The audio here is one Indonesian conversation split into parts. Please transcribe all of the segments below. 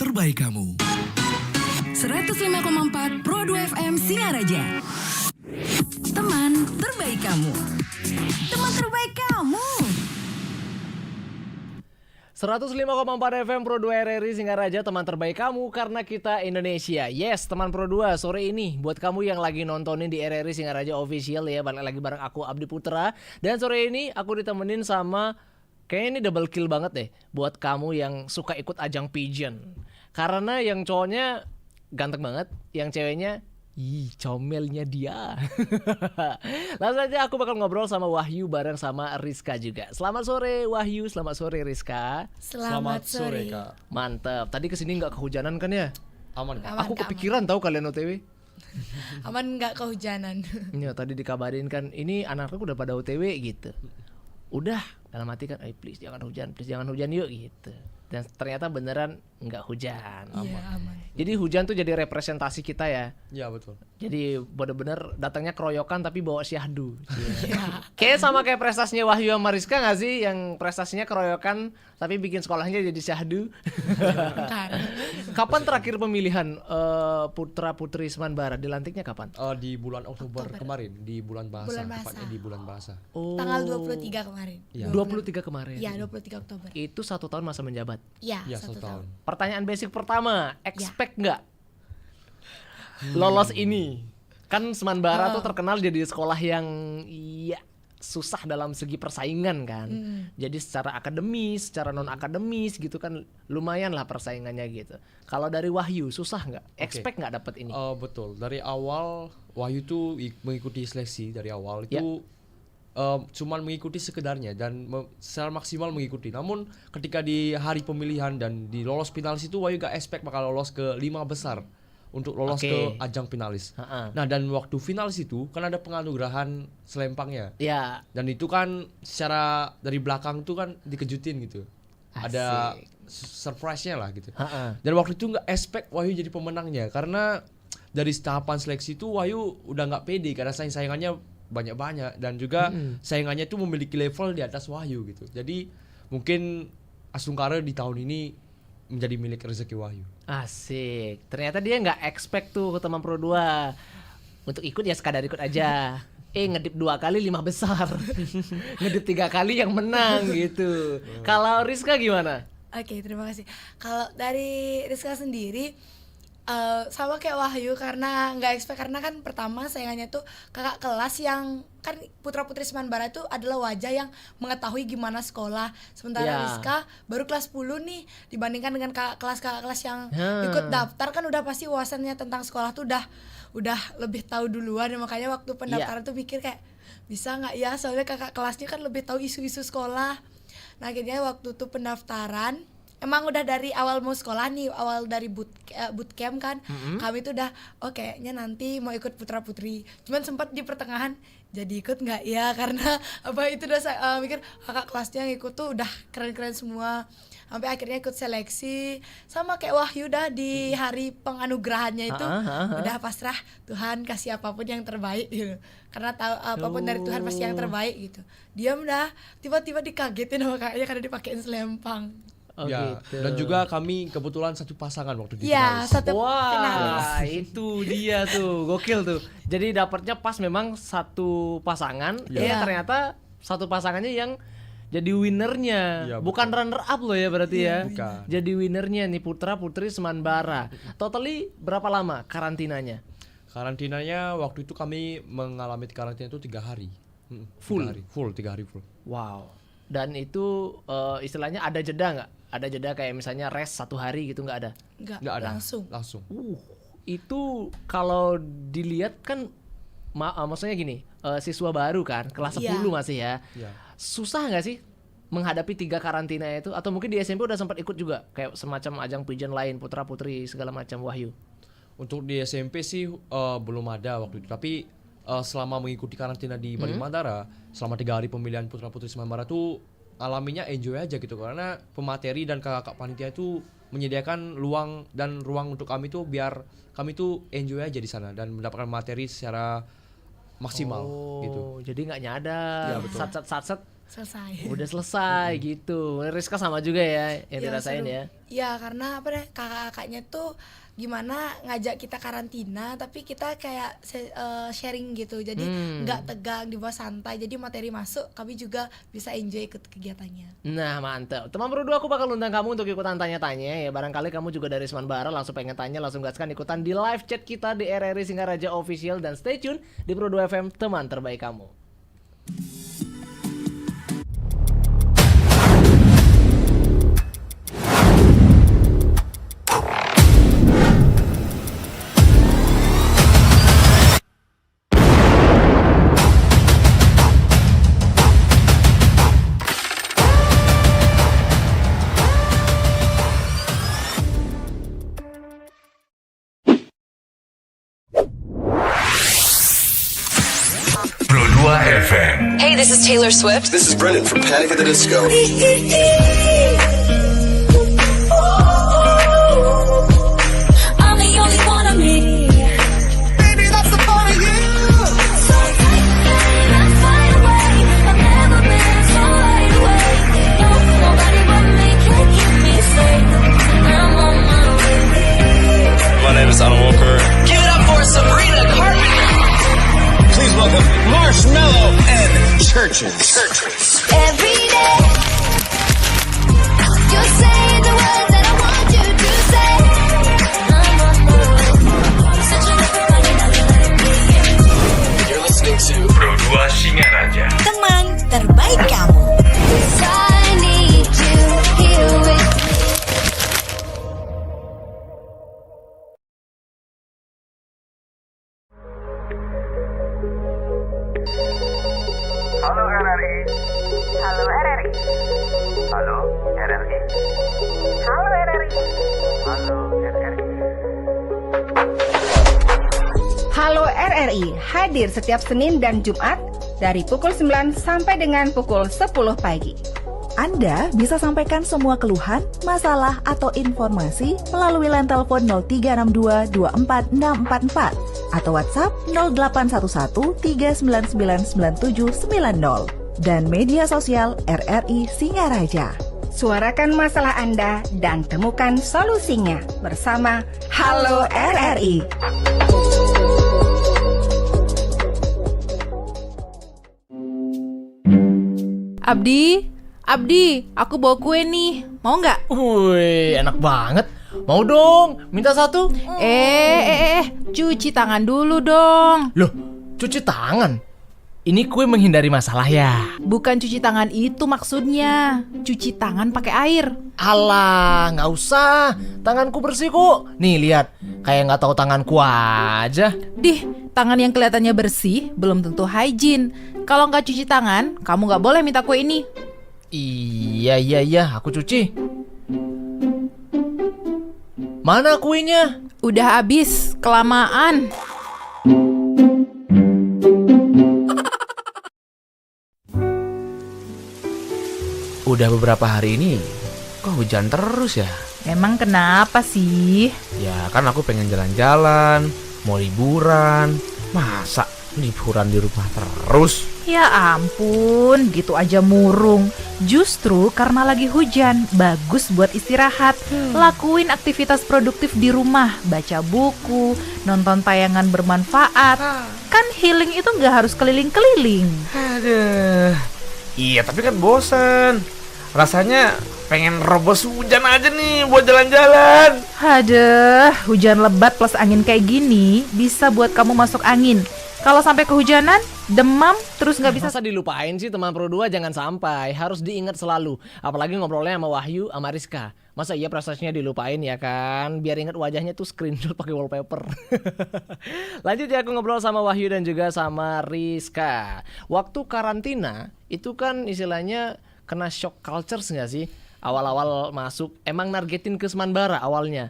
terbaik kamu. 105,4 Pro 2 FM Singaraja. Teman terbaik kamu. Teman terbaik kamu. 105,4 FM Pro 2 RRI Singaraja, teman terbaik kamu karena kita Indonesia. Yes, teman Pro 2, sore ini buat kamu yang lagi nontonin di RRI Singaraja Official ya, balik lagi bareng aku Abdi Putra. Dan sore ini aku ditemenin sama, kayaknya ini double kill banget deh buat kamu yang suka ikut ajang pageant. Karena yang cowoknya ganteng banget, yang ceweknya comelnya dia. Langsung aja aku bakal ngobrol sama Wahyu bareng sama Rizka juga. Selamat sore Wahyu, selamat sore Rizka. Selamat sore Kak. Mantep. Tadi kesini nggak kehujanan kan ya? Aman Kak. Aku kepikiran tahu kalian OTW. Aman nggak kehujanan. Ya tadi dikabarin kan, ini anakku udah pada OTW gitu. Udah dalam hati kan, please jangan hujan yuk gitu. Dan ternyata beneran nggak hujan. Iya aman. Jadi hujan tuh jadi representasi kita ya. Iya betul. Jadi bener-bener datangnya keroyokan tapi bawa syahdu. Kayak sama kayak prestasinya Wahyu sama Rizka gak sih? Yang prestasinya keroyokan tapi bikin sekolahnya jadi syahdu. Kapan terakhir pemilihan putra putri Seman Bara? Dilantiknya kapan? Di bulan Oktober kemarin, di bulan bahasa. Tepatnya di bulan bahasa. Oh. Tanggal 23 kemarin. Ya. 23 kemarin. Iya 23 Oktober. Itu 1 tahun masa menjabat. Iya Ya, 1 tahun. Pertanyaan basic pertama, expect nggak lolos ini? Kan Seman Bara tuh terkenal jadi sekolah yang susah dalam segi persaingan kan. Jadi secara akademis, secara non akademis gitu kan lumayan lah persaingannya gitu. Kalau dari Wahyu susah nggak? Expect nggak dapet ini? Betul. Dari awal Wahyu tuh mengikuti seleksi dari awal itu cuman mengikuti sekedarnya dan secara maksimal mengikuti. Namun ketika di hari pemilihan dan di lolos finalis itu Wahyu gak expect bakal lolos ke 5 besar untuk lolos ke ajang finalis. Nah dan waktu finalis itu kan ada penganugerahan selempangnya. Ya. Dan itu kan secara dari belakang tuh kan dikejutin gitu. Asik. Ada surprise-nya lah gitu. Dan waktu itu nggak expect Wahyu jadi pemenangnya karena dari tahapan seleksi itu Wahyu udah nggak pede karena saingannya banyak-banyak dan juga saingannya tuh memiliki level di atas Wahyu gitu. Jadi mungkin Asungkara di tahun ini menjadi milik rezeki Wahyu. Asik. Ternyata dia nggak expect tuh ke teman Pro 2 untuk ikut, ya sekadar ikut aja. Ngedip 2 kali 5 besar. Ngedip 3 kali yang menang gitu. Kalau Rizka gimana? Oke, terima kasih. Kalau dari Rizka sendiri sama kayak Wahyu karena nggak expect, karena kan pertama saingannya tuh kakak kelas yang kan putra putri Seman Bara itu adalah wajah yang mengetahui gimana sekolah, sementara Rizka baru kelas 10 nih, dibandingkan dengan kakak kelas yang ikut daftar kan udah pasti wawasannya tentang sekolah tuh udah lebih tahu duluan. Makanya waktu pendaftaran tuh mikir kayak bisa nggak ya, soalnya kakak kelasnya kan lebih tahu isu-isu sekolah. Nah akhirnya waktu tuh pendaftaran emang udah dari awal mau sekolah nih, awal dari bootcamp kan, kami tuh udah kayaknya nanti mau ikut putra putri. Cuman sempat di pertengahan jadi ikut nggak ya, karena itu udah mikir kakak kelasnya yang ikut tuh udah keren-keren semua. Sampai akhirnya ikut seleksi sama kayak Wahyu dah di hari penganugerahannya itu udah pasrah, Tuhan kasih apapun yang terbaik gitu. Karena tahu apapun dari Tuhan pasti yang terbaik gitu. Dia udah tiba-tiba dikagetin sama kakaknya karena dipakein selempang. Gitu. Dan juga kami kebetulan satu pasangan waktu di Iya, finalis. satu finalis. Itu dia tuh, gokil tuh. Jadi dapatnya pas memang satu pasangan, ternyata satu pasangannya yang jadi winernya, bukan runner up loh ya berarti ya. Bukan. Jadi winernya nih putra putri Seman Bara. Totally berapa lama karantinanya? Karantinanya waktu itu kami mengalami karantina itu 3 hari. Full? 3 hari full. Wow. Dan itu istilahnya ada jeda nggak? Ada jeda kayak misalnya rest 1 hari gitu, nggak ada? Nggak ada. langsung. Itu kalau dilihat kan maksudnya gini, siswa baru kan, kelas 10 masih ya. Susah nggak sih menghadapi 3 karantina itu? Atau mungkin di SMP udah sempat ikut juga kayak semacam ajang pageant lain, putra putri segala macam, Wahyu? Untuk di SMP sih belum ada waktu itu. Tapi selama mengikuti karantina di Bali Mandara, selama 3 hari pemilihan putra putri Seman Bara tuh alaminya enjoy aja gitu, karena pemateri dan kakak panitia itu menyediakan ruang untuk kami tuh biar kami tuh enjoy aja di sana dan mendapatkan materi secara maksimal gitu. Jadi nggak nyadar, Ya, betul. sat selesai. Udah selesai gitu. Rizka sama juga ya yang Iya, dirasain seru. ya. Iya, karena apa deh, kakak-kakaknya tuh gimana ngajak kita karantina tapi kita kayak sharing gitu. Jadi nggak tegang, dibawa santai. Jadi materi masuk, kami juga bisa enjoy ikut kegiatannya. Nah mantap. Teman berdua aku bakal undang kamu untuk ikutan tanya-tanya ya. Barangkali kamu juga dari Seman Bara langsung pengen tanya, langsung gaskan ikutan di live chat kita di RRI Singaraja Official. Dan stay tune di Pro 2 FM, teman terbaik kamu. Pro 2 FM. Hey, this is Taylor Swift. This is Brendan from Panic at the Disco. I'm the only one of me. Baby, that's the part of you. So take let's fly away. I've never been so wide awake. No, nobody but me can keep me safe. I'm on my way. My name is Alan Walker. Give it up for Sabrina Carpenter. Please welcome Marshmello and Churches. Every day, you're saying the words that I want you to say. I'm on my way. Such a lovely body, now you let me in. You're listening to Pro 2 Singaraja. Teman terbaik kamu. 'Cause I need you here with me. Halo RRI. Halo RRI. Halo RRI. Halo RRI. Halo RRI. Halo RRI hadir setiap Senin dan Jumat dari pukul 9 sampai dengan pukul 10 pagi. Anda bisa sampaikan semua keluhan, masalah, atau informasi melalui line telepon 0362 24644 atau WhatsApp 0811 3999790 dan media sosial RRI Singaraja. Suarakan masalah Anda dan temukan solusinya bersama Halo RRI. Abdi, aku bawa kue nih. Mau nggak? Wih, enak banget. Mau dong, minta satu. Cuci tangan dulu dong. Loh, cuci tangan? Ini kue menghindari masalah ya? Bukan cuci tangan itu maksudnya. Cuci tangan pakai air. Alah, nggak usah. Tanganku bersih kok. Nih lihat, kayak nggak tahu tanganku aja. Dih, tangan yang kelihatannya bersih belum tentu hygiene. Kalau nggak cuci tangan, kamu nggak boleh minta kue ini. Iya, aku cuci. Mana kuenya? Udah habis, kelamaan. Udah beberapa hari ini kok hujan terus ya? Emang kenapa sih? Ya kan aku pengen jalan-jalan, mau liburan. Masa liburan di rumah terus? Ya ampun, gitu aja murung. Justru karena lagi hujan, bagus buat istirahat. Lakuin aktivitas produktif di rumah, baca buku, nonton tayangan bermanfaat. Kan healing itu gak harus keliling-keliling. Aduh. Iya tapi kan bosan. Rasanya pengen robos hujan aja nih buat jalan-jalan. Aduh, hujan lebat plus angin kayak gini bisa buat kamu masuk angin. Kalau sampai kehujanan, demam, terus nggak bisa. Masa dilupain sih teman Pro 2, jangan sampai. Harus diingat selalu. Apalagi ngobrolnya sama Wahyu, sama Rizka. Masa iya prestasinya dilupain ya kan? Biar ingat wajahnya tuh screenshot pakai wallpaper. Lanjut ya, aku ngobrol sama Wahyu dan juga sama Rizka. Waktu karantina, itu kan istilahnya kena shock cultures nggak sih? Awal-awal masuk, emang nargetin ke Seman Bara awalnya?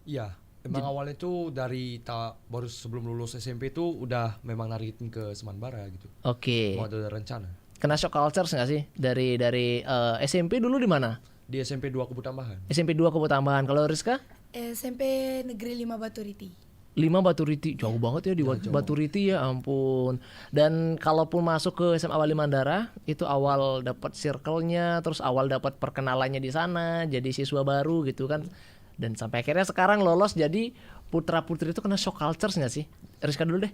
Iya. Emang awalnya tuh dari baru sebelum lulus SMP tuh udah memang narikin ke Seman Bara gitu. Oke. Mau ada rencana. Kena shock cultures nggak sih? Dari SMP dulu di mana? Di SMP 2 Kubu Tambahan. SMP 2 Kubu Tambahan. Kalau Rizka? SMP Negeri 5 Baturiti. 5 Baturiti, jauh banget ya di Baturiti ya ampun. Dan kalaupun masuk ke SMA Wali Mandara, itu awal dapat circle-nya, terus awal dapat perkenalannya di sana, jadi siswa baru gitu kan. Dan sampai akhirnya sekarang lolos jadi putra putri itu kena shock culture nggak sih? Rizka dulu deh.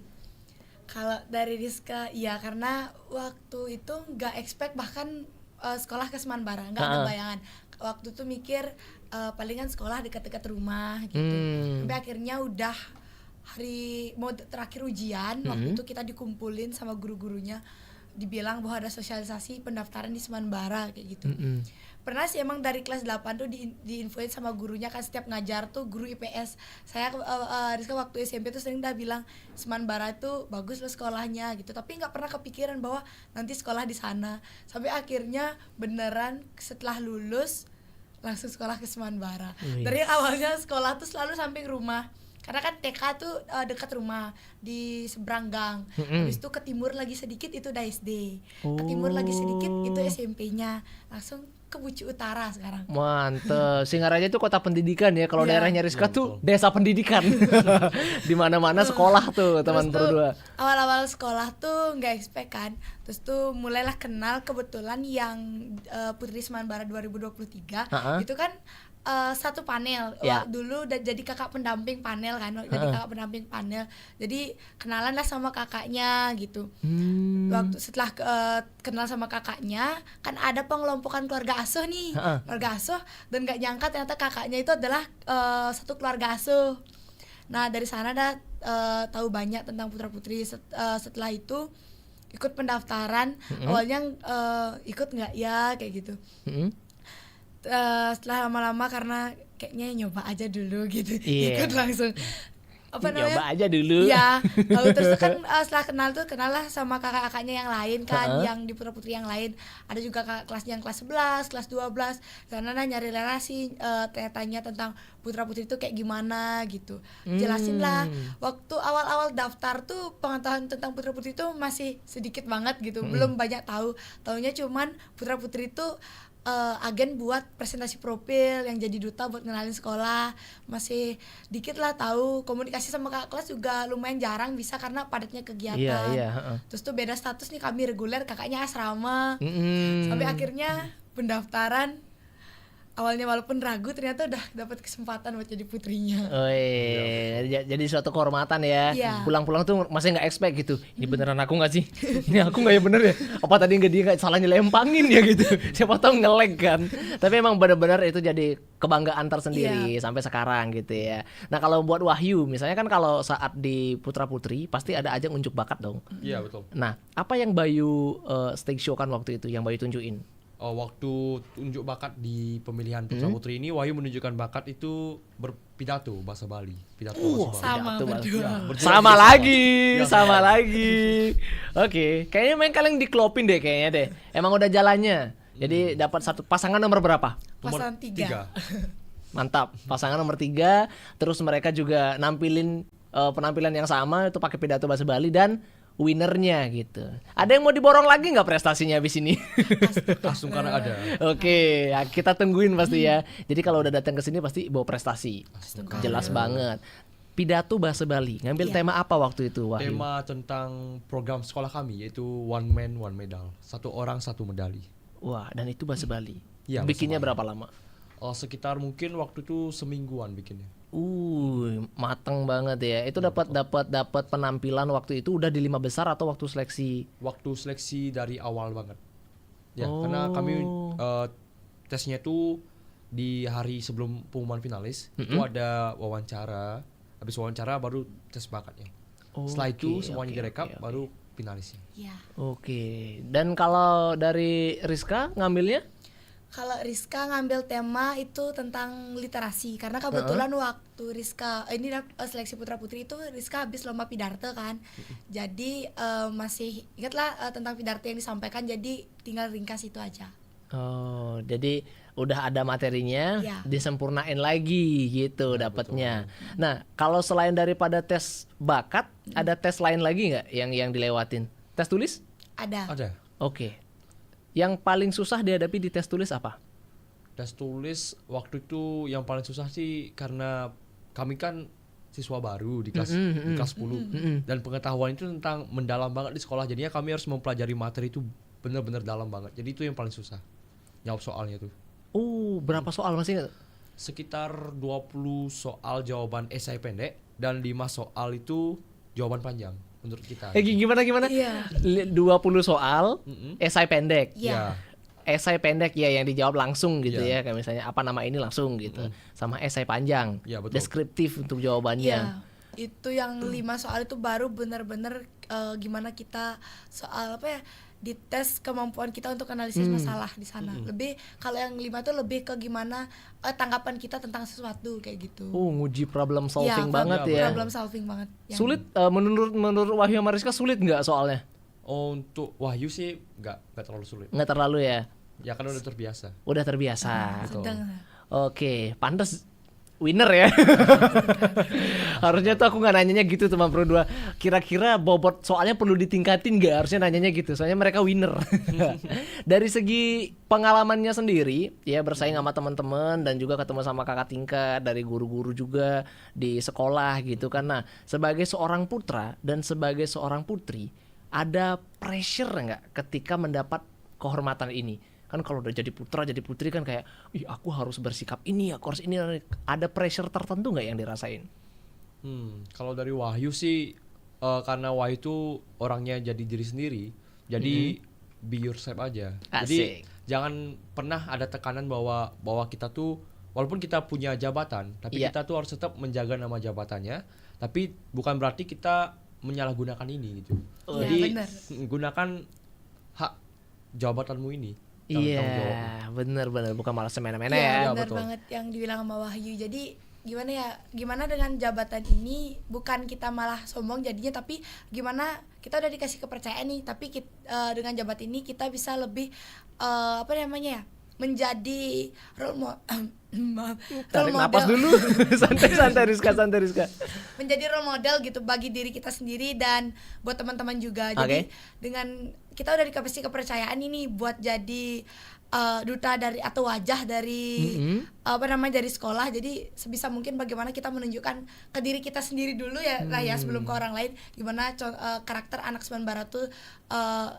Kalau dari Rizka, ya karena waktu itu nggak expect bahkan sekolah ke Semanbara, nggak ada bayangan. Waktu itu mikir palingan sekolah dekat-dekat rumah gitu. Sampai akhirnya udah hari mau terakhir ujian, waktu itu kita dikumpulin sama guru-gurunya, dibilang bahwa ada sosialisasi pendaftaran di Semanbara kayak gitu. Pernah sih emang dari kelas 8 tuh diinfoin sama gurunya kan, setiap ngajar tuh guru IPS. Saya Rizka waktu SMP tuh sering dah bilang Semanbara itu bagus loh sekolahnya gitu, tapi nggak pernah kepikiran bahwa nanti sekolah di sana. Sampai akhirnya beneran setelah lulus langsung sekolah ke Semanbara. Dari awalnya sekolah tuh selalu samping rumah. Karena kan TK tuh dekat rumah di seberang gang. Habis itu ke timur lagi sedikit itu udah SD. Ke timur lagi sedikit itu SMP-nya. Langsung ke Bucu Utara sekarang. Mantep. Singaraja itu kota pendidikan ya. Kalau daerahnya Rizka tuh desa pendidikan. Di mana-mana sekolah tuh teman berdua. Awal-awal sekolah tuh nggak expect kan. Terus tuh mulailah kenal kebetulan yang Putri Semanbara 2023. Itu kan satu panel. Dulu jadi kakak pendamping panel kan. Jadi kakak pendamping panel. Jadi kenalan lah sama kakaknya gitu. Waktu setelah kenal sama kakaknya, kan ada pengelompokan keluarga asuh nih. Keluarga asuh, dan gak nyangka ternyata kakaknya itu adalah satu keluarga asuh. Nah dari sana dah tahu banyak tentang putra putri. Setelah itu ikut pendaftaran. Awalnya ikut nggak ya kayak gitu. Setelah lama-lama karena kayaknya nyoba aja dulu gitu, ikut langsung nyoba aja dulu. Iya, lalu terus kan setelah kenal lah sama kakak-kakaknya yang lain kan, yang di putra-putri yang lain. Ada juga kakak kelasnya yang kelas 11, kelas 12. Karena nyari relasi, tanya tentang putra-putri itu kayak gimana gitu. Jelasin lah. Waktu awal-awal daftar tuh pengetahuan tentang putra-putri itu masih sedikit banget gitu, belum banyak tahu. Taunya cuman putra-putri itu agen buat presentasi profil, yang jadi duta buat ngenalin sekolah. Masih dikit lah tahu. Komunikasi sama kakak kelas juga lumayan jarang bisa karena padatnya kegiatan. Terus tuh beda status nih, kami reguler, kakaknya asrama. Sampai akhirnya pendaftaran, awalnya walaupun ragu ternyata udah dapat kesempatan buat jadi putrinya. Jadi suatu kehormatan ya. Pulang-pulang tuh masih nggak expect gitu. Ini beneran aku nggak sih? Ini aku nggak ya bener ya? Apa tadi nggak salah nyelempangin ya gitu? Siapa tahu nge-lag kan. Tapi emang benar-benar itu jadi kebanggaan tersendiri sampai sekarang gitu ya. Nah kalau buat Wahyu, misalnya kan kalau saat di Putra Putri pasti ada ajang unjuk bakat dong. Iya betul. Nah apa yang Bayu stage show kan waktu itu, yang Bayu tunjukin? Waktu unjuk bakat di pemilihan Putra Putri ini, Wahyu menunjukkan bakat itu berpidato bahasa Bali. Pidato bahasa Bali. Sama lagi. Oke, kayaknya main kalian diklopin deh kayaknya deh. Emang udah jalannya. Jadi dapat satu pasangan nomor berapa? Pasangan 3. Mantap, pasangan nomor 3. Terus mereka juga nampilin penampilan yang sama, itu pakai pidato bahasa Bali dan winnernya gitu. Ada yang mau diborong lagi nggak prestasinya abis ini? Langsung karena ada. Oke, ya kita tungguin pasti ya. Jadi kalau udah datang ke sini pasti bawa prestasi. Jelas banget. Pidato bahasa Bali. Ngambil tema apa waktu itu, Wahyu? Tema tentang program sekolah kami, yaitu one man one medal. 1 orang 1 medali. Wah, dan itu bahasa Bali. Ya, bikinnya berapa lama? Sekitar mungkin waktu itu semingguan bikinnya. Mateng banget ya. Itu dapat penampilan waktu itu udah di 5 besar atau waktu seleksi? Waktu seleksi dari awal banget. Ya, karena kami tesnya itu di hari sebelum pengumuman finalis, itu ada wawancara. Habis wawancara baru tes bakatnya. Setelah itu semuanya direkap baru finalisnya. Oke. Dan kalau dari Rizka ngambilnya? Kalau Rizka ngambil tema itu tentang literasi, karena kebetulan waktu Rizka ini seleksi putra putri itu Rizka habis lomba pidato kan. Jadi masih ingatlah tentang pidato yang disampaikan, jadi tinggal ringkas itu aja. Jadi udah ada materinya, disempurnain lagi gitu dapatnya. Nah, kalau selain daripada tes bakat, ada tes lain lagi nggak yang dilewatin? Tes tulis? Ada. Oke. Yang paling susah dihadapi di tes tulis apa? Tes tulis waktu itu yang paling susah sih karena kami kan siswa baru di kelas 10 dan pengetahuan itu tentang mendalam banget di sekolah, jadinya kami harus mempelajari materi itu benar-benar dalam banget. Jadi itu yang paling susah jawab soalnya tuh. Berapa soal masih nggak? Sekitar 20 soal jawaban esai pendek dan 5 soal itu jawaban panjang menurut kita. Gimana? Iya. 20 soal, esai pendek. Iya. Esai pendek ya yang dijawab langsung gitu ya, kayak misalnya apa nama ini langsung gitu. Sama esai panjang, deskriptif untuk jawabannya. Iya. Itu yang 5 soal itu baru benar-benar gimana kita soal apa ya, dites kemampuan kita untuk analisis masalah di sana. Lebih kalau yang 5 tuh lebih ke gimana tanggapan kita tentang sesuatu kayak gitu. Nguji problem solving banget ya. Problem solving banget. Sulit menurut Wahyu sama Rizka, sulit nggak soalnya? Untuk Wahyu sih nggak terlalu sulit. Nggak terlalu ya? Ya kan udah terbiasa. Udah terbiasa. Sedang. Oke, pantas winner ya. Harusnya tuh aku nggak nanyanya gitu teman Pro 2. Kira-kira bobot soalnya perlu ditingkatin nggak? Harusnya nanyanya gitu. Soalnya mereka winner. Dari segi pengalamannya sendiri, ya bersaing sama teman-teman dan juga ketemu sama kakak tingkat, dari guru-guru juga di sekolah gitu kan. Nah, sebagai seorang putra dan sebagai seorang putri, ada pressure nggak ketika mendapat kehormatan ini? Kan kalau udah jadi putra jadi putri kan kayak, aku harus bersikap ini, aku harus ini. Ada pressure tertentu nggak yang dirasain? Kalau dari Wahyu sih karena Wahyu itu orangnya jadi diri sendiri, jadi be yourself aja. Jadi jangan pernah ada tekanan bahwa kita tuh walaupun kita punya jabatan, tapi kita tuh harus tetap menjaga nama jabatannya. Tapi bukan berarti kita menyalahgunakan ini gitu. Jadi gunakan hak jabatanmu ini. Iya, benar bukan malah semena-mena ya. Benar banget yang dibilang sama Wahyu. Jadi gimana dengan jabatan ini bukan kita malah sombong jadinya, tapi gimana kita udah dikasih kepercayaan nih, tapi dengan jabatan ini kita bisa lebih menjadi role model. Tarik napas dulu. santai Rizka. Menjadi role model gitu bagi diri kita sendiri dan buat teman-teman juga. Jadi dengan kita udah dikasih kepercayaan ini buat jadi duta dari atau wajah dari dari sekolah. Jadi sebisa mungkin bagaimana kita menunjukkan ke diri kita sendiri dulu ya sebelum ke orang lain, gimana karakter anak Semen Barat tuh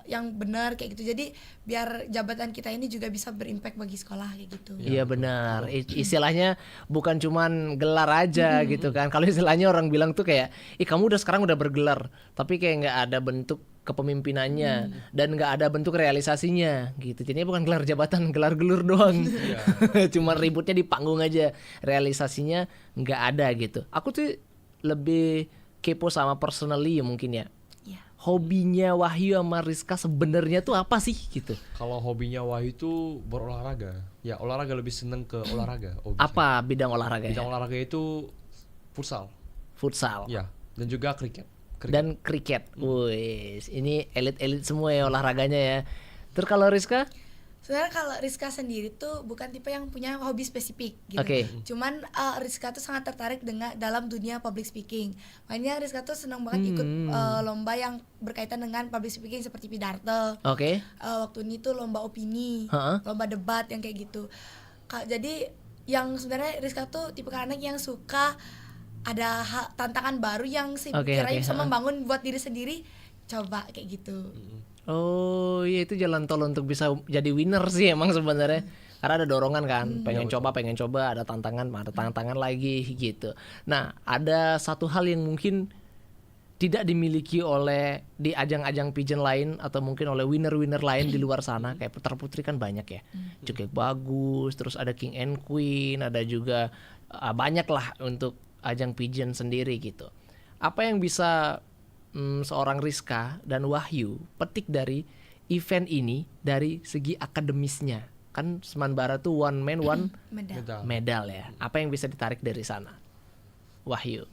yang benar kayak gitu. Jadi biar jabatan kita ini juga bisa berimpact bagi sekolah kayak gitu. Iya benar. Istilahnya bukan cuman gelar aja gitu kan. Kalau istilahnya orang bilang tuh kayak, kamu sekarang udah bergelar, tapi kayak nggak ada bentuk kepemimpinannya dan nggak ada bentuk realisasinya gitu. Jadinya bukan gelar jabatan, gelar gelur doang. Cuma ributnya di panggung aja, realisasinya nggak ada gitu. Aku tuh lebih kepo sama personally ya mungkin ya. Hobinya Wahyu sama Rizka sebenarnya tuh apa sih gitu? Kalau hobinya Wahyu itu berolahraga. Ya olahraga, lebih seneng ke olahraga. Apa bidang olahraga? Bidang olahraga itu futsal. Ya, dan juga kriket. Dan kriket. Wih, ini elit-elit semua ya olahraganya ya. Terus kalau Rizka? Sebenarnya kalau Rizka sendiri tuh bukan tipe yang punya hobi spesifik gitu. Cuman Rizka tuh sangat tertarik dalam dunia public speaking. Makanya Rizka tuh senang banget ikut lomba yang berkaitan dengan public speaking seperti pidato. Waktu ini tuh lomba opini, lomba debat yang kayak gitu. Jadi yang sebenarnya Rizka tuh tipe anak yang suka ada tantangan baru yang kira-kira bisa membangun buat diri sendiri, coba kayak gitu. Oh iya, itu jalan tol untuk bisa jadi winner sih emang sebenarnya. Karena ada dorongan kan, pengen coba, ada tantangan lagi gitu. Nah, ada satu hal yang mungkin tidak dimiliki oleh di ajang-ajang pageant lain atau mungkin oleh winner-winner lain di luar sana. Kayak putra-putri kan banyak ya. Cukup bagus, terus ada King and Queen, ada juga banyak lah untuk ajang pageant sendiri gitu. Apa yang bisa seorang Rizka dan Wahyu petik dari event ini dari segi akademisnya? Kan Semen Barat tuh one man one medal ya. Apa yang bisa ditarik dari sana, Wahyu?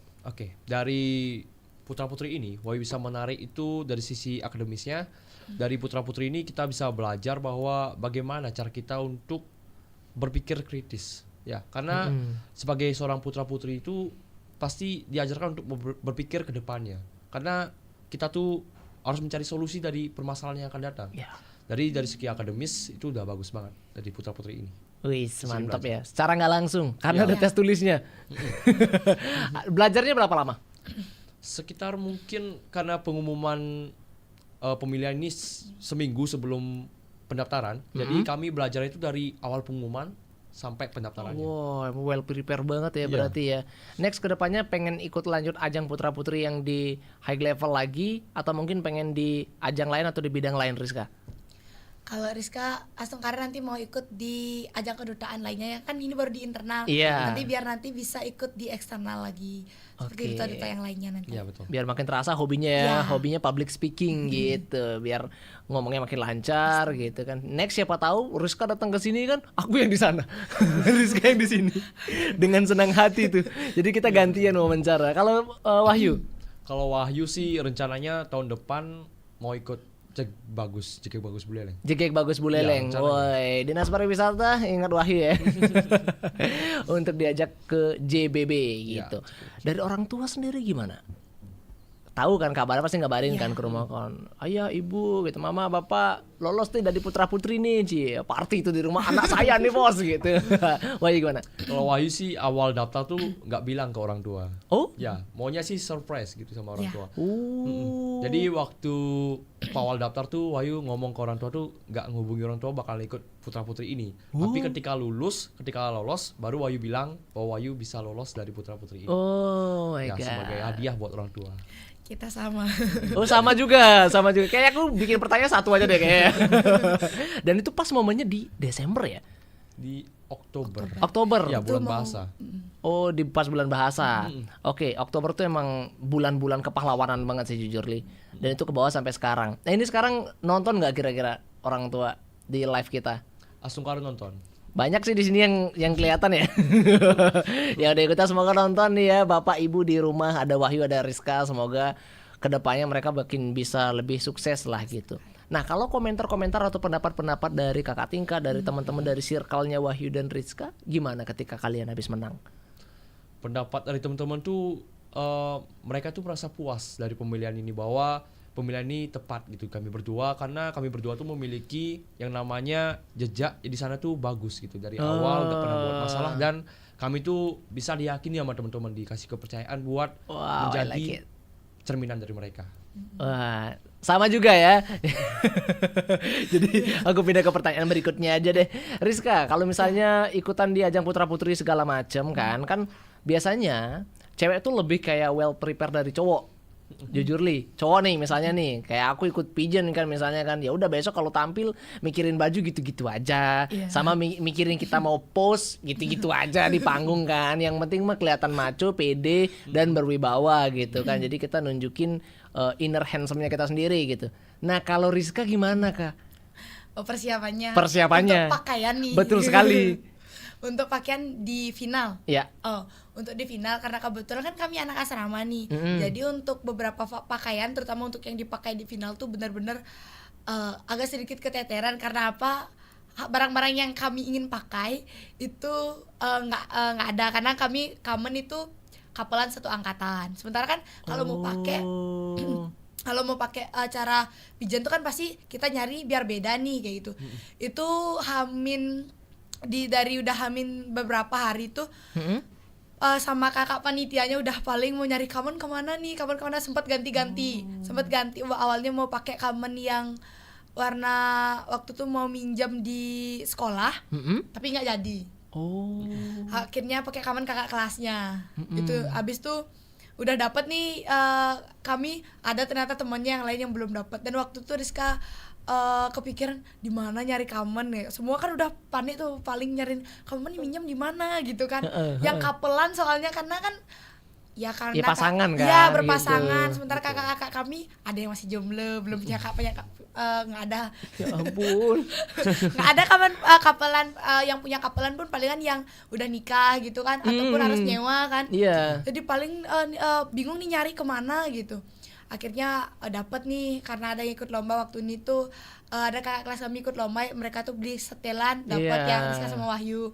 Dari putra-putri ini Wahyu bisa menarik itu dari sisi akademisnya. Dari putra-putri ini kita bisa belajar bahwa bagaimana cara kita untuk berpikir kritis ya, karena sebagai seorang putra-putri itu pasti diajarkan untuk berpikir ke depannya. Karena kita tuh harus mencari solusi dari permasalahan yang akan datang. Dari segi akademis itu udah bagus banget dari putra-putri ini. Wih, mantap ya. Secara nggak langsung, karena ada Iya. tes tulisnya. Belajarnya berapa lama? Sekitar mungkin karena pengumuman pemilihan ini seminggu sebelum pendaftaran. Jadi kami belajar itu dari awal pengumuman sampai pendaftarannya. Wow, well prepare banget ya Iya. berarti ya. Next kedepannya pengen ikut lanjut ajang putra putri yang di high level lagi, atau mungkin pengen di ajang lain atau di bidang lain, Rizka? Kalau Rizka Astungkara nanti mau ikut di ajang kedutaan lainnya ya, kan ini baru di internal. Iya. Nanti biar nanti bisa ikut di eksternal lagi seperti Oke. duta-duta yang lainnya nanti. Iya betul. Biar makin terasa hobinya ya, Ya. hobinya public speaking gitu, biar ngomongnya makin lancar gitu kan. Next siapa tahu Rizka datang ke sini kan, aku yang di sana, Rizka yang di sini, dengan senang hati tuh. Jadi kita gantian wawancara. Kalau Wahyu, Kalau Wahyu sih rencananya tahun depan mau ikut JKT Bagus Buleleng. JKT Bagus Buleleng, Ya, rencananya. woi, Dinas Pariwisata ingat Wahyu ya, untuk diajak ke JBB gitu. Dari orang tua sendiri gimana? Tahu kan kabarnya pasti ngabarin kan ke rumah kan, ayah ibu gitu, mama bapak lolos nih dari putra putri nih, party itu di rumah anak saya nih bos gitu. Wahyu gimana? Kalau Wahyu sih awal daftar tuh nggak bilang ke orang tua. Oh? Ya, maunya sih surprise gitu sama orang Ya. tua. Jadi waktu awal daftar tuh Wahyu ngomong ke orang tua tuh nggak ngehubungi orang tua bakal ikut putra putri ini. Tapi ketika lolos, baru Wahyu bilang bahwa Wahyu bisa lolos dari putra putri ini. Oh my Ya god. sebagai hadiah buat orang tua. Kita sama. Oh sama juga. Kayak aku bikin pertanyaan satu aja deh kayaknya. Dan itu pas momennya di Desember ya? Di Oktober. Oktober. Ya bulan bahasa. Oh di pas bulan bahasa. Oke, Oktober tuh emang bulan-bulan kepahlawanan banget sih jujur Li. Dan itu ke bawah sampai sekarang. Nah ini sekarang nonton nggak kira-kira orang tua di live kita? Astungkara nonton. Banyak sih di sini yang kelihatan ya. Ya udah ikutan, semoga nonton nih ya Bapak Ibu di rumah, ada Wahyu ada Rizka, semoga kedepannya mereka makin bisa lebih sukses lah gitu. Nah kalau komentar-komentar atau pendapat-pendapat dari kakak tingkat, dari teman-teman dari circle-nya Wahyu dan Rizka, gimana ketika kalian habis menang? Pendapat dari teman-teman tuh mereka tuh merasa puas dari pemilihan ini, bahwa pemilihan ini tepat gitu kami berdua, karena kami berdua tuh memiliki yang namanya jejak di sana tuh bagus gitu dari awal, nggak pernah buat masalah, dan kami tuh bisa diyakini sama teman-teman, dikasih kepercayaan buat Wow, I like menjadi it. cerminan dari mereka. Wah, sama juga ya. Jadi aku pindah ke pertanyaan berikutnya aja deh. Rizka, kalau misalnya ikutan di ajang putra putri segala macem kan biasanya cewek tuh lebih kayak well prepared dari cowok. Jujur Li, cowok nih misalnya nih, kayak aku ikut pigeon kan misalnya kan, ya udah besok kalau tampil mikirin baju gitu-gitu aja, sama mikirin kita mau post gitu-gitu aja di panggung kan, yang penting mah kelihatan maco, pede dan berwibawa gitu kan, jadi kita nunjukin inner handsome-nya kita sendiri gitu. Nah kalau Rizka gimana Kak? Oh, persiapannya. Persiapannya. Untuk pakaian nih. Betul sekali. Untuk pakaian di final. Ya. Oh, untuk di final karena kebetulan kan kami anak asrama nih. Jadi untuk beberapa pakaian, terutama untuk yang dipakai di final tuh benar-benar agak sedikit keteteran. Karena apa? Barang-barang yang kami ingin pakai itu nggak ada, karena kami common itu kapelan satu angkatan. Sementara kan kalau mau pakai kalau mau pakai acara pigeon tuh kan pasti kita nyari biar beda nih kayak gitu. Itu dari udah hamin beberapa hari tuh sama kakak panitianya udah paling mau nyari kamen kemana nih, kamen kemana, sempat ganti awalnya mau pakai kamen yang warna, waktu tuh mau minjam di sekolah tapi nggak jadi. Akhirnya pakai kamen kakak kelasnya. Itu abis tuh udah dapet nih, kami ada ternyata temannya yang lain yang belum dapat, dan waktu tuh Rizka kepikiran di mana nyari kamen ya. Semua kan udah panik tuh, paling nyariin kamen minjem di mana gitu kan. Yang kapelan soalnya karena kan ya karena ya pasangan kan. Ya berpasangan. Gitu. Sementara kakak-kakak kami ada yang masih jomblo, belum punya nggak ada. Ya ampun. Nggak ada kapelan yang punya kapelan pun palingan yang udah nikah gitu kan, ataupun harus nyewa kan. Iya. Jadi paling bingung nih nyari kemana gitu. Akhirnya dapat nih, karena ada yang ikut lomba waktu ini tuh, ada kakak kelas kami ikut lomba, mereka tuh beli setelan, dapat yang Rizka sama Wahyu.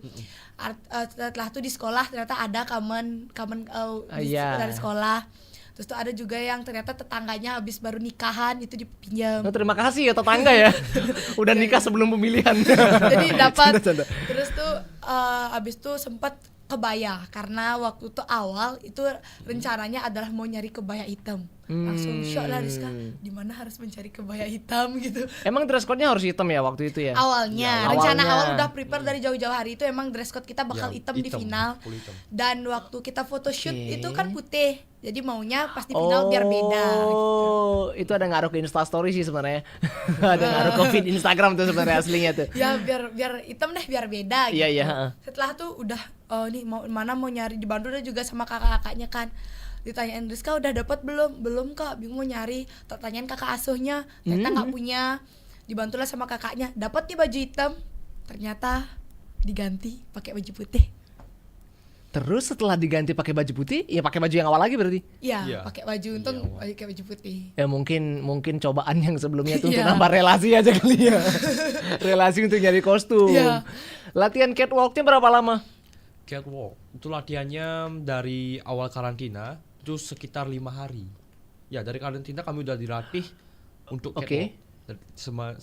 Setelah tuh di sekolah ternyata ada kamen dari sekolah. Terus tuh ada juga yang ternyata tetangganya habis baru nikahan, itu dipinjam. Oh, terima kasih ya tetangga ya. Udah nikah sebelum pemilihan. Jadi dapat. Terus tuh abis itu sempat kebaya karena waktu itu awal itu rencananya adalah mau nyari kebaya hitam. Langsung shock lah Rizka, di mana harus mencari kebaya hitam gitu. Emang dress code-nya harus hitam ya waktu itu ya? Awalnya, Ya, rencana awalnya. awal udah prepare dari jauh-jauh hari itu emang dress code kita bakal hitam di final. full hitam. Dan waktu kita photoshoot Oke. itu kan putih. Jadi maunya pas di final biar beda. Oh, itu ada ngaruh ke Instastory sih sebenarnya. Ada ngaruh ke feed Instagram tuh sebenarnya aslinya tuh. Ya biar hitam deh biar beda gitu. Iya, iya, heeh. Setelah tuh udah nih mau nyari di Bandung dan juga sama kakak-kakaknya kan. Ditanyain Rizka udah dapat belum Kak, bingung mau nyari. Tak tanyain kakak asuhnya, ternyata nggak punya. Dibantulah sama kakaknya, dapat nih baju hitam. Ternyata diganti pakai baju putih. Terus setelah diganti pakai baju putih, ya pakai baju yang awal lagi berarti. Iya, Iya. pakai baju untung pakai baju putih. Ya mungkin cobaan yang sebelumnya tuh untuk Iya. nambah relasi aja kali ya. Relasi untuk nyari kostum. Iya. Latihan catwalk-nya berapa lama? Catwalk itu latihannya dari awal karantina itu sekitar 5 hari. Ya dari karantina kami udah dilatih untuk Oke. catwalk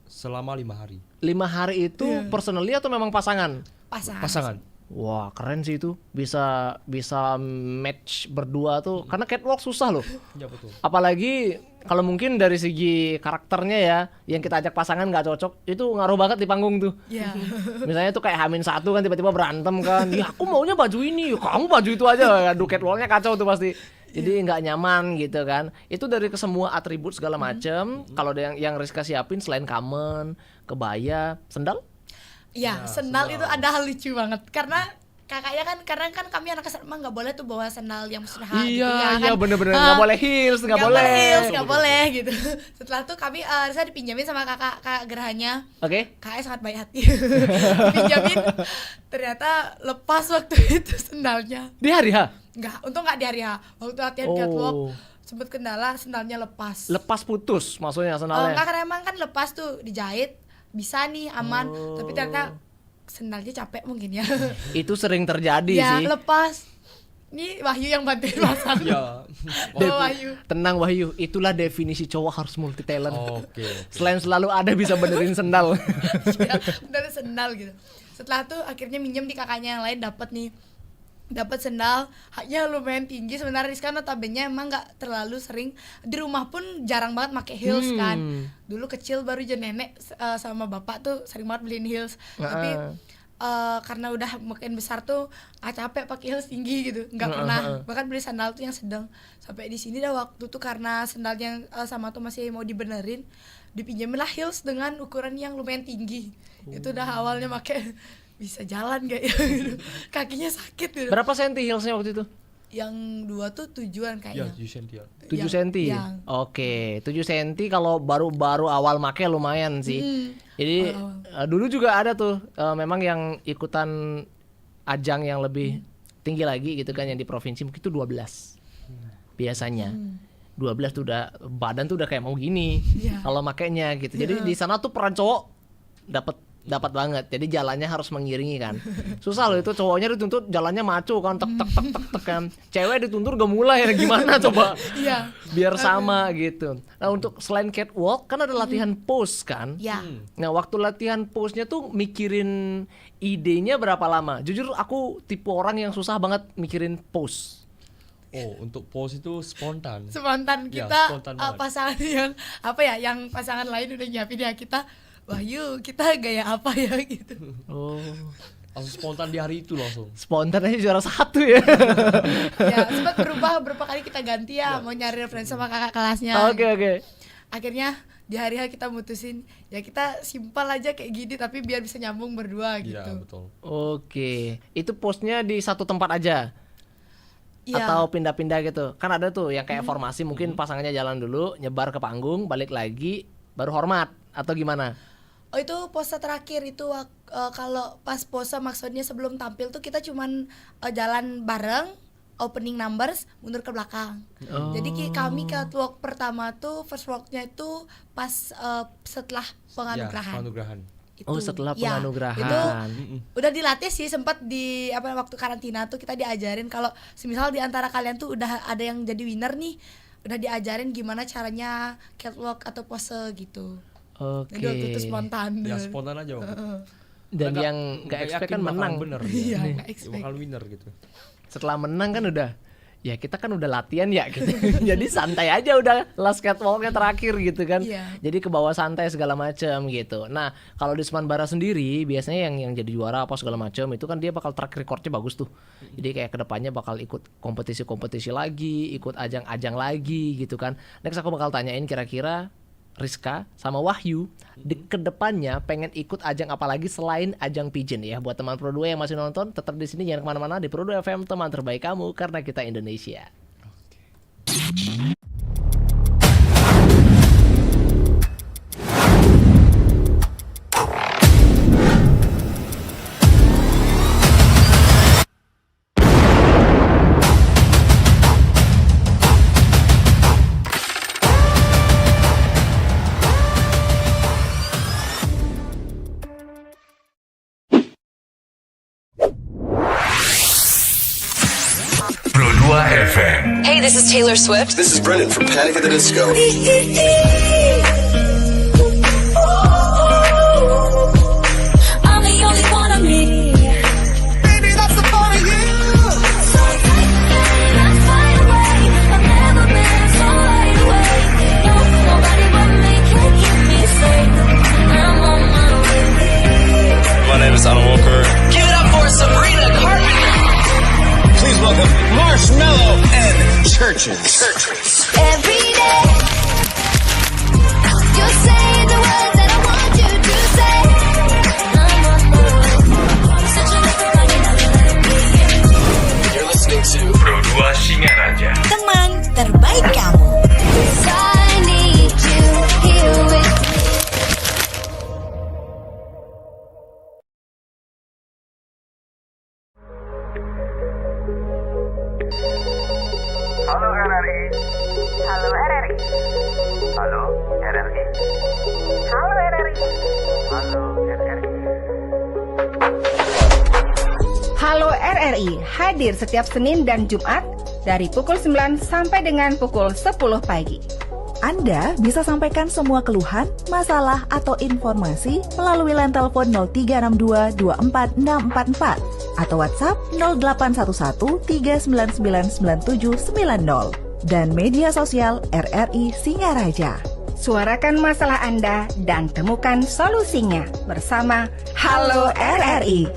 selama 5 hari. 5 hari itu Iya. personally atau memang pasangan? Pasangan. Wah, keren sih itu. Bisa match berdua tuh. Karena catwalk susah loh. Ya betul. Apalagi kalau mungkin dari segi karakternya ya, yang kita ajak pasangan nggak cocok, itu ngaruh banget di panggung tuh. Iya. Misalnya tuh kayak H-1 kan tiba-tiba berantem kan. Ya aku maunya baju ini, kamu baju itu aja. Aduh, catwalknya kacau tuh pasti. Jadi nggak nyaman gitu kan. Itu dari semua atribut segala macem. Kalau ada yang Rizka siapin selain kamen, kebaya, sendal? Iya, sendal itu ada hal lucu banget karena kakaknya kan karena kan kami anak SMA nggak boleh tuh bawa sendal yang musnah gitu ya Iya, kan. bener-bener nggak boleh heels, nggak boleh. heels, nggak boleh gitu. Setelah itu kami saya dipinjamin sama kakak gerahanya. Oke. Kakaknya sangat baik hati. Dipinjamin, ternyata lepas waktu itu sendalnya. Di hari H? Enggak, untung nggak di hari H. Waktu latihan catwalk sempet kendala sendalnya lepas. Lepas putus maksudnya sendalnya. Enggak, karena emang kan lepas tuh dijahit bisa nih aman, tapi ternyata sendalnya capek mungkin ya. Itu sering terjadi Ya sih. lepas. Ini Wahyu yang bantuin pasang. Ya. Wahyu. Tenang Wahyu, itulah definisi cowok harus multi talent. Oke. Selain selalu ada bisa benerin sendal. Ya, dari sendal gitu. Setelah tuh akhirnya minjem di kakaknya yang lain dapat sendal, haknya lumayan tinggi. Sebenarnya Rizka notabene emang nggak terlalu sering di rumah pun jarang banget pakai heels kan. Dulu kecil baru aja nenek sama bapak tuh sering banget beliin heels. Tapi karena udah makin besar tuh capek pakai heels tinggi gitu, nggak pernah. Bahkan beli sandal tuh yang sedang. Sampai di sini dah waktu tuh karena sandalnya sama tuh masih mau dibenerin, dipinjemin lah heels dengan ukuran yang lumayan tinggi. Itu udah awalnya pakai bisa jalan gak ya gitu. Kakinya sakit gitu. Berapa senti heelsnya waktu itu? Yang 2 tuh 7-an Ya, kayaknya. 7 cm. 7 senti. Oke, 7 senti kalau baru awal make lumayan sih. Jadi dulu juga ada tuh memang yang ikutan ajang yang lebih tinggi lagi gitu kan, yang di provinsi mungkin itu 12. Biasanya. 12 tuh udah badan tuh udah kayak mau gini. Kalau makainya gitu. Jadi di sana tuh peran cowok dapat banget. Jadi jalannya harus mengiringi kan. Susah loh itu, cowoknya dituntut jalannya maco kan, tek kan. Cewek dituntut gak mulai ya gimana coba. Iya. Biar sama gitu. Nah, untuk selain catwalk kan ada latihan pose kan? Ya. Nah, waktu latihan pose-nya tuh mikirin idenya berapa lama? Jujur aku tipe orang yang susah banget mikirin pose. Oh, untuk pose itu spontan. Spontan Ya, kita spontan banget. pasangan yang yang pasangan lain udah nyiapin ya kita. Wahyu, kita gaya apa ya gitu. Oh. Langsung spontan di hari itu langsung. Spontan aja juara 1 ya. Ya, sempat berubah beberapa kali kita ganti ya, mau nyari referensi sama kakak kelasnya. Oke. Akhirnya di hari H kita mutusin ya kita simpel aja kayak gini tapi biar bisa nyambung berdua gitu. Iya, betul. Oke. Itu pose-nya di satu tempat aja? Iya. Atau pindah-pindah gitu? Kan ada tuh yang kayak formasi, mungkin pasangannya jalan dulu, nyebar ke panggung, balik lagi, baru hormat atau gimana? Oh, itu pose terakhir itu kalau pas pose maksudnya sebelum tampil tuh kita cuman jalan bareng, opening numbers, mundur ke belakang. Jadi kami catwalk pertama tuh first walk-nya itu pas setelah penganugerahan. Ya, penganugerahan. Itu. Setelah Ya, penganugerahan. itu udah dilatih sih, sempat di waktu karantina tuh kita diajarin kalau semisal di antara kalian tuh udah ada yang jadi winner nih, udah diajarin gimana caranya catwalk atau pose gitu. Oke. Jadi waktu itu spontan. Ya, spontan aja waktu itu. Dan yang nggak expect kan menang. Bener. Iya, ya. nggak expect. Bakal winner gitu. Setelah menang kan udah, ya kita kan udah latihan ya gitu. Jadi santai aja udah last catwalknya terakhir gitu kan. Iya. Jadi ke bawah santai segala macam gitu. Nah kalau di Seman Bara sendiri biasanya yang jadi juara apa segala macam itu kan dia bakal track recordnya bagus tuh. Jadi kayak kedepannya bakal ikut kompetisi lagi, ikut ajang-ajang lagi gitu kan. Next aku bakal tanyain kira-kira Rizka sama Wahyu di kedepannya pengen ikut ajang apa lagi selain ajang pigeon ya. Buat teman Pro 2 yang masih nonton tetap di sini, jangan kemana-mana di Pro 2 FM, teman terbaik kamu karena kita Indonesia. Pro 2 FM. Hey, this is Taylor Swift. This is Brendan from Panic at the Disco. I'm the only one of me. Baby, that's the part of you. So let's fly away. I've never been so wide awake. No, nobody but me can keep me safe. I'm on my way. My name is Alan Walker. Give it up for Sabrina Carpenter. Please welcome Marshmello and Churches. Every day, you're saying the words that I want you to say. I'm on my way. Searching everybody, never letting me in. You're listening to Pro 2 Singaraja. Teman terbaik kamu. 'Cause I need you here with me. Halo RRI. Halo RRI. Halo RRI. Halo RRI. Halo RRI. Halo RRI hadir setiap Senin dan Jumat dari pukul 9 sampai dengan pukul 10 pagi. Anda bisa sampaikan semua keluhan, masalah, atau informasi melalui line telepon 0362 24644 atau WhatsApp 0811 399 9790 dan media sosial RRI Singaraja. Suarakan masalah Anda dan temukan solusinya bersama Halo RRI.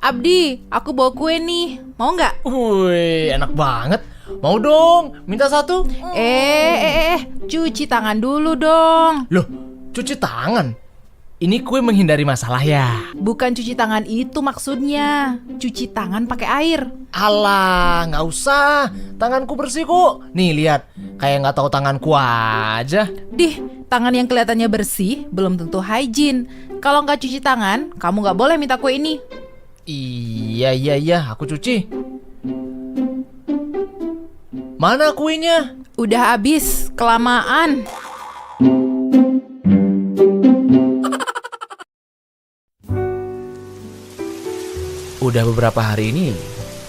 Abdi, aku bawa kue nih. Mau nggak? Wih, enak banget. Mau dong, minta satu. Cuci tangan dulu dong. Loh, cuci tangan? Ini kue menghindari masalah ya? Bukan cuci tangan itu maksudnya. Cuci tangan pakai air. Alah, nggak usah. Tanganku bersih kok. Nih lihat, kayak nggak tahu tanganku aja. Dih, tangan yang kelihatannya bersih belum tentu hygiene. Kalau nggak cuci tangan, kamu nggak boleh minta kue ini. Iya, aku cuci. Mana kuenya? Udah habis, kelamaan. Udah beberapa hari ini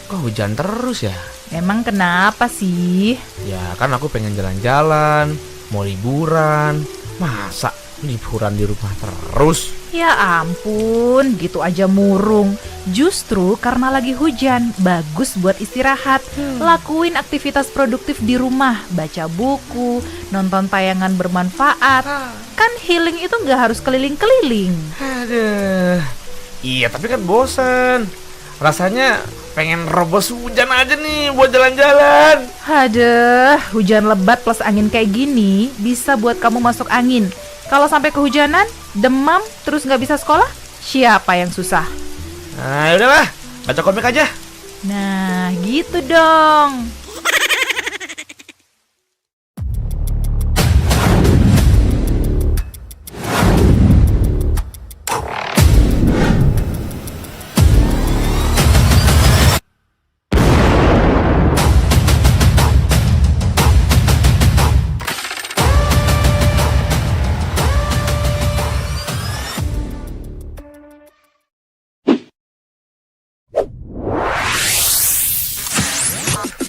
kok hujan terus ya? Emang kenapa sih? Ya kan aku pengen jalan-jalan, mau liburan. Masa liburan di rumah terus? Ya ampun, gitu aja murung. Justru karena lagi hujan, bagus buat istirahat. Lakuin aktivitas produktif di rumah, baca buku, nonton tayangan bermanfaat. Kan healing itu nggak harus keliling-keliling. Aduh. Iya tapi kan bosan. Rasanya pengen robos hujan aja nih buat jalan-jalan. Aduh, hujan lebat plus angin kayak gini bisa buat kamu masuk angin. Kalau sampai kehujanan, demam, terus nggak bisa sekolah, siapa yang susah? Nah udahlah, baca komik aja. Nah, gitu dong.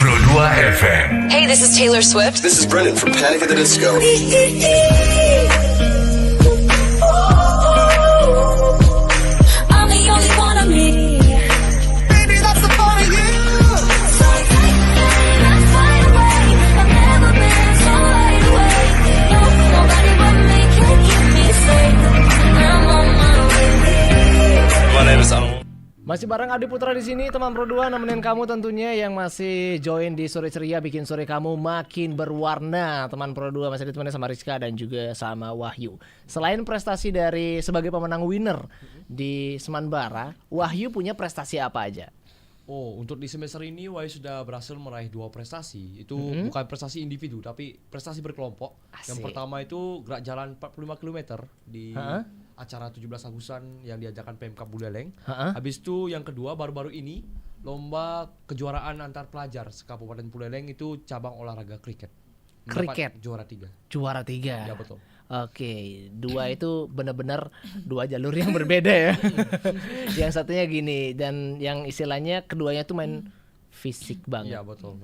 Pro FM. Hey, this is Taylor Swift. This is Brendan from Panic at the Disco. I'm the only one of me. Baby, that's the part of you. So take that, let's fly away. I've never been so wide awake. No, nobody but me can keep me safe. I'm on my way. My name is Anwar. Masih bareng Adi Putra di sini, teman Pro 2, nemenin kamu tentunya yang masih join di Sore Ceria, bikin sore kamu makin berwarna. Teman Pro 2 masih ditemani sama Rizka dan juga sama Wahyu. Selain prestasi dari sebagai pemenang winner di Semanbara, Wahyu punya prestasi apa aja? Oh, untuk di semester ini Wahyu sudah berhasil meraih 2 prestasi. Itu bukan prestasi individu tapi prestasi berkelompok. Yang Asik. pertama itu gerak jalan 45 km di acara 17 Agustusan yang diadakan PMK Buleleng. Habis itu yang kedua baru-baru ini lomba kejuaraan antar pelajar Kabupaten Buleleng itu cabang olahraga kriket. Mendapat Kriket? juara 3. Juara 3. Ya betul. Oke, 2 itu benar-benar 2 jalur yang berbeda ya. Yang satunya gini, dan yang istilahnya keduanya tuh main fisik banget. Iya betul.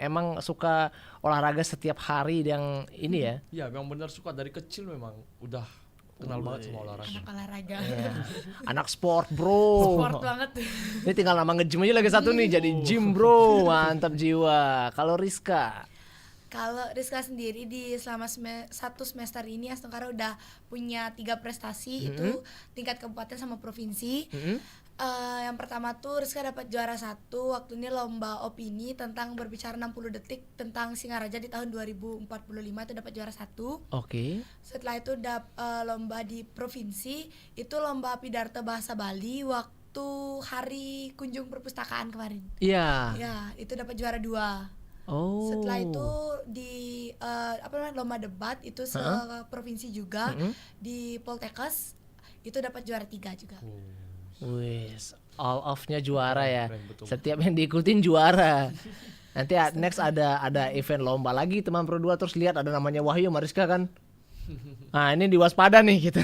Emang suka olahraga setiap hari yang ini ya? Iya, memang benar suka dari kecil, memang udah kenal banget sama olahraga. Anak olahraga. Anak sport bro. Sport banget. Ini tinggal nama nge-gym aja lagi satu nih, jadi gym bro, mantap jiwa. Kalau Rizka? Kalau Rizka sendiri selama satu semester ini Astungkara udah punya 3 prestasi, itu tingkat kabupaten sama provinsi. Yang pertama tuh Rizka dapat juara 1 waktu ini lomba opini tentang berbicara 60 detik tentang Singaraja di tahun 2045, itu dapat juara 1. Oke. Setelah itu lomba di provinsi itu lomba pidato bahasa Bali waktu hari kunjung perpustakaan kemarin. Iya. Ya, itu dapat juara 2. Oh. Setelah itu di lomba debat itu provinsi juga di Poltekkes itu dapat juara 3 juga. Wis, all of-nya juara ya. Keren, betul. Setiap yang diikutin juara. Nanti next ada event lomba lagi teman Pro 2, terus lihat ada namanya Wahyu sama Rizka kan. Nah, ini diwaspada nih gitu.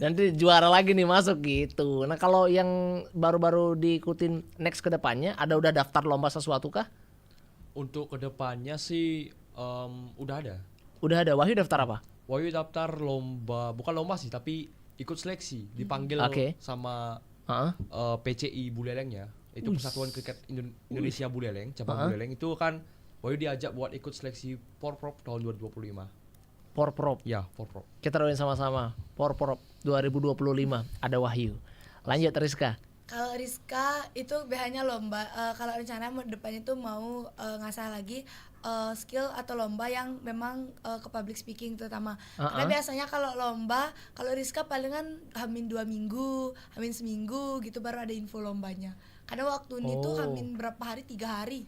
Nanti juara lagi nih masuk gitu. Nah, kalau yang baru-baru diikutin next ke depannya udah daftar lomba sesuatu kah? Untuk kedepannya sih udah ada. Udah ada. Wahyu daftar apa? Wahyu daftar lomba, bukan lomba sih tapi ikut seleksi, dipanggil sama PCI Bulelengnya. Itu Persatuan Kriket Indonesia Buleleng, cabang Buleleng itu kan Wahyu diajak buat ikut seleksi Porprov tahun 2025. Porprov. Ya, Porprov. Kita doain sama-sama. Porprov 2025 ada Wahyu. Lanjut Rizka. Kalau Rizka itu BH-nya lomba. Kalau rencana depannya tuh mau ngasah lagi skill atau lomba yang memang ke public speaking terutama. Karena biasanya kalau lomba, kalau Rizka palingan hamin 2 minggu, hamin seminggu gitu baru ada info lombanya. Karena waktu ini tuh hamin berapa hari, 3 hari.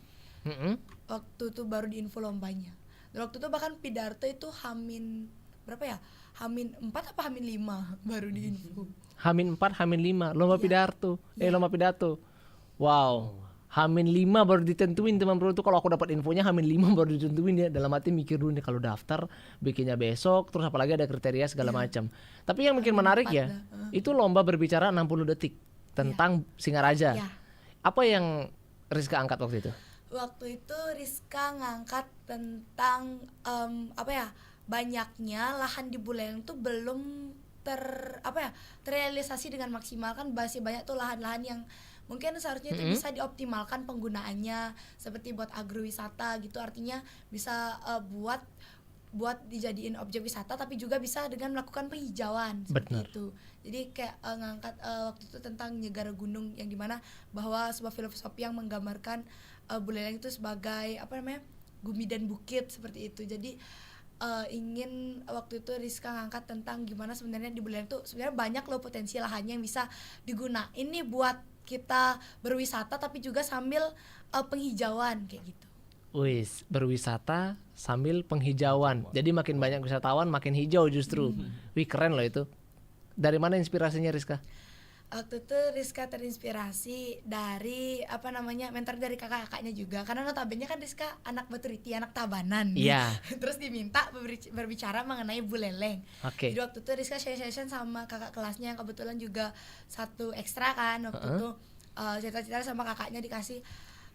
Waktu itu baru diinfo lombanya. Dan waktu itu bahkan pidato itu hamin berapa ya? Hamin 4 apa hamin 5 baru diinfo. Hamin 4, Hamin 5, lomba pidato. Lomba pidato. Wow. Hamin 5 baru ditentuin teman Pro itu. Kalau aku dapat infonya Hamin 5 baru ditentuin ya. Dalam hati mikir dulu nih kalau daftar bikinnya besok, terus apalagi ada kriteria segala macam. Tapi yang mungkin menarik ya, itu lomba berbicara 60 detik tentang Singaraja. Apa yang Rizka angkat waktu itu? Waktu itu Rizka ngangkat tentang banyaknya lahan di Buleleng tuh belum terrealisasi dengan maksimal. Kan masih banyak tuh lahan-lahan yang mungkin seharusnya itu bisa dioptimalkan penggunaannya seperti buat agrowisata gitu, artinya bisa buat dijadiin objek wisata tapi juga bisa dengan melakukan penghijauan seperti itu. Jadi kayak ngangkat waktu itu tentang Nyegara Gunung yang dimana bahwa sebuah filosofi yang menggambarkan Buleleng itu sebagai bumi dan bukit seperti itu. Jadi ingin waktu itu Rizka ngangkat tentang gimana sebenarnya di Buleleng tuh sebenarnya banyak loh potensi lahannya yang bisa digunain nih buat kita berwisata tapi juga sambil penghijauan kayak gitu. Wis, berwisata sambil penghijauan. Jadi makin banyak wisatawan makin hijau justru. Wih, keren loh itu. Dari mana inspirasinya Rizka? Waktu itu Rizka terinspirasi dari mentor dari kakak-kakaknya juga, karena notabene kan Rizka anak Baturiti, anak Tabanan. Iya. Terus diminta berbicara mengenai Buleleng. Oke. Jadi waktu itu Rizka session sama kakak kelasnya yang kebetulan juga satu ekstra kan waktu itu cerita-cerita sama kakaknya dikasih.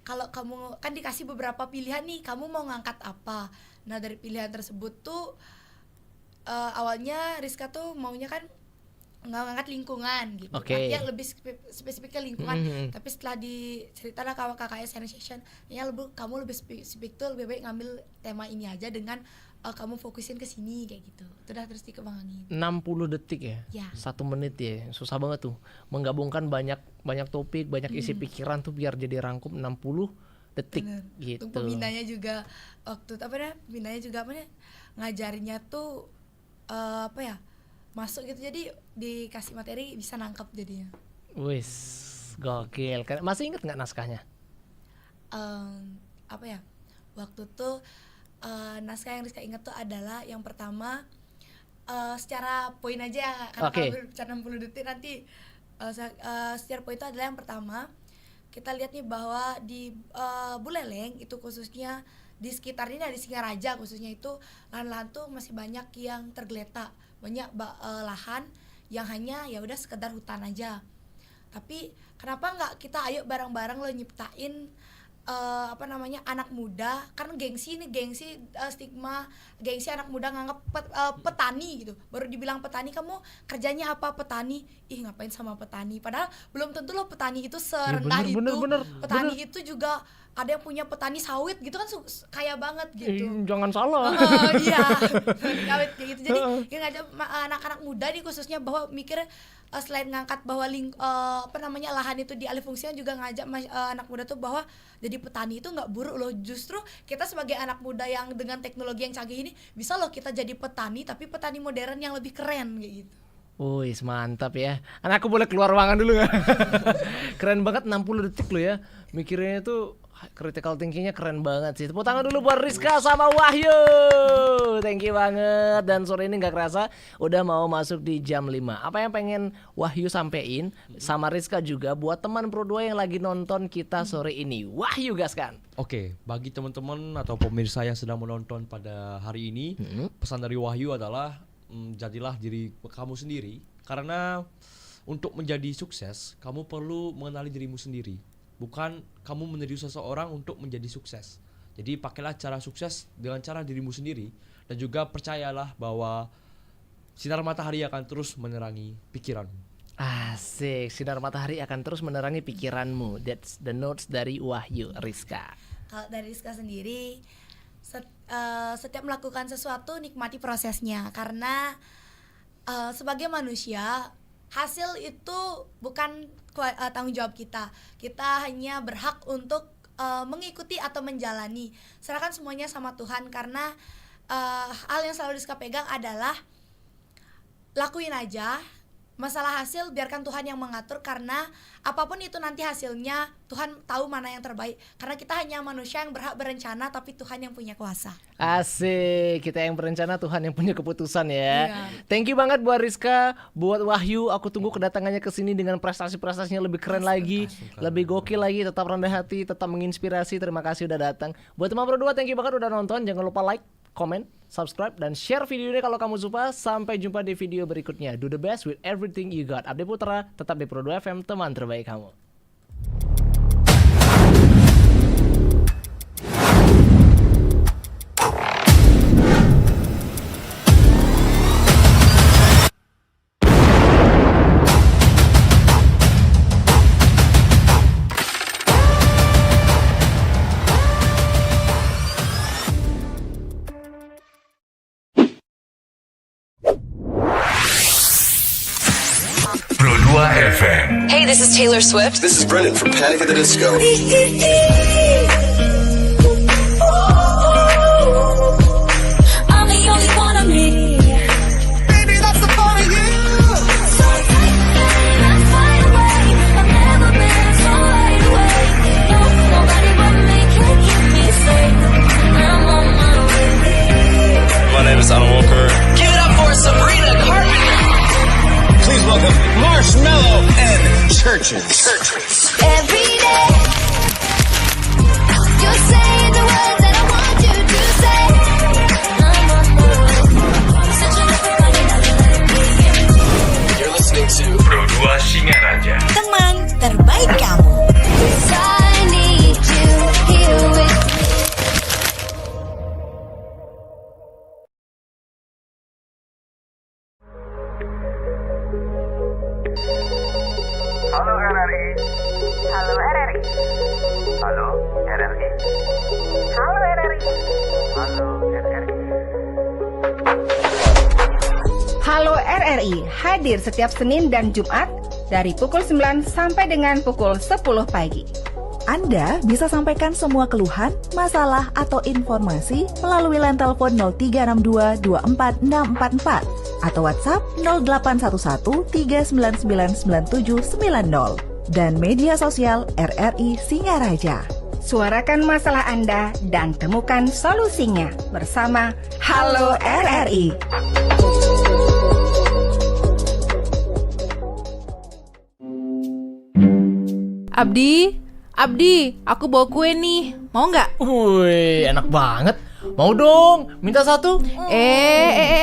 kalau kamu kan dikasih beberapa pilihan nih, kamu mau ngangkat apa. Nah dari pilihan tersebut tuh awalnya Rizka tuh maunya kan nggak ngangkat lingkungan gitu, artinya lebih spesifik ke lingkungan. Tapi setelah diceritakan sama KKS Sensation, ya kamu lebih spesifik tuh lebih baik ngambil tema ini aja dengan kamu fokusin ke sini kayak gitu. Udah terus dikembangin. 60 detik ya? 1 menit ya. Susah banget tuh menggabungkan banyak topik, banyak isi pikiran tuh biar jadi rangkum 60 detik. Bener. Gitu. Untuk pembinanya juga waktu pembinanya juga ngajarinnya tuh masuk gitu, jadi dikasih materi bisa nangkep jadinya. Wis, gokil. Masih inget nggak naskahnya? Waktu tuh naskah yang Rizka inget tuh adalah yang pertama secara poin aja ya, karena kalau berbicara 60 detik nanti secara poin itu adalah yang pertama kita lihat nih bahwa di Buleleng itu khususnya di sekitarnya di Singaraja khususnya itu lahan-lahan tuh masih banyak yang tergeletak, banyak lahan yang hanya ya udah sekedar hutan aja. Tapi kenapa nggak kita ayo bareng-bareng lo nyiptain anak muda, karena gengsi stigma gengsi anak muda nganggap petani gitu, baru dibilang petani kamu kerjanya apa, petani, ngapain sama petani, padahal belum tentu loh petani itu serendah petani itu juga ada yang punya petani sawit gitu kan kaya banget gitu. Jangan salah. Iya, sawit gitu. Jadi yang ngajak anak-anak muda nih khususnya bahwa mikir selain ngangkat bahwa lahan itu dialih fungsikan, juga ngajak anak muda tuh bahwa jadi petani itu nggak buruk loh. Justru kita sebagai anak muda yang dengan teknologi yang canggih ini bisa loh kita jadi petani, tapi petani modern yang lebih keren kayak gitu. Wih, mantap ya. Anakku boleh keluar ruangan dulu ya. Keren banget 60 detik lo ya. Mikirnya tuh critical thinkingnya keren banget sih. Tepuk tangan dulu buat Rizka sama Wahyu. Thank you banget. Dan sore ini gak kerasa udah mau masuk di jam 5. Apa yang pengen Wahyu sampein sama Rizka juga buat teman Pro 2 yang lagi nonton kita sore ini? Wahyu gaskan. Oke, bagi teman-teman atau pemirsa yang sedang menonton pada hari ini, pesan dari Wahyu adalah jadilah diri kamu sendiri. Karena untuk menjadi sukses, kamu perlu mengenali dirimu sendiri. Bukan kamu meniru seseorang untuk menjadi sukses. Jadi pakailah cara sukses dengan cara dirimu sendiri. Dan juga percayalah bahwa sinar matahari akan terus menerangi pikiranmu. Asik, sinar matahari akan terus menerangi pikiranmu. That's the notes dari Wahyu. Rizka. Kalau dari Rizka sendiri, setiap melakukan sesuatu nikmati prosesnya. Karena sebagai manusia, hasil itu bukan tanggung jawab kita. Kita hanya berhak untuk mengikuti atau menjalani. Serahkan semuanya sama Tuhan, karena hal yang selalu Rizka pegang adalah lakuin aja. Masalah hasil biarkan Tuhan yang mengatur, karena apapun itu nanti hasilnya Tuhan tahu mana yang terbaik. Karena kita hanya manusia yang berhak berencana, tapi Tuhan yang punya kuasa. Asik, kita yang berencana, Tuhan yang punya keputusan ya. Thank you banget buat Rizka, buat Wahyu. Aku tunggu kedatangannya ke sini dengan prestasi-prestasinya lebih keren lagi, lebih gokil lagi. Tetap rendah hati, tetap menginspirasi. Terima kasih udah datang. Buat teman Pro 2, thank you banget udah nonton. Jangan lupa like, comment, subscribe, dan share video ini kalau kamu suka. Sampai jumpa di video berikutnya. Do the best with everything you got. Abdi Putra, tetap di Pro 2 FM, teman terbaik kamu. Pro 2 FM. Hey, this is Taylor Swift. This is Brennan from Panic at the Disco. I'm the only one of me. Baby, that's the part of you. So take me, let's fly away. I've never been so wide awake. No, nobody but me can keep me safe. I'm on my way. My name is Alan Walker. Give it up for Sabrina Carpenter. Please welcome Marshmello and Churches. Every day, you're saying the words that I want you to say. I'm on my way. Searching for money, never let me in. You're listening to Pro 2 Singaraja. Teman terbaik kamu. 'Cause I need you. Halo RRI. Halo RRI. Halo RRI. Halo RRI. Halo RRI. Halo RRI hadir setiap Senin dan Jumat dari pukul 9 sampai dengan pukul 10 pagi. Anda bisa sampaikan semua keluhan, masalah, atau informasi melalui line telepon 0362 24644 atau WhatsApp 0811 399 9790 dan media sosial RRI Singaraja. Suarakan masalah Anda dan temukan solusinya bersama Halo RRI. Abdi, aku bawa kue nih. Mau nggak? Wih, enak banget. Mau dong, minta satu.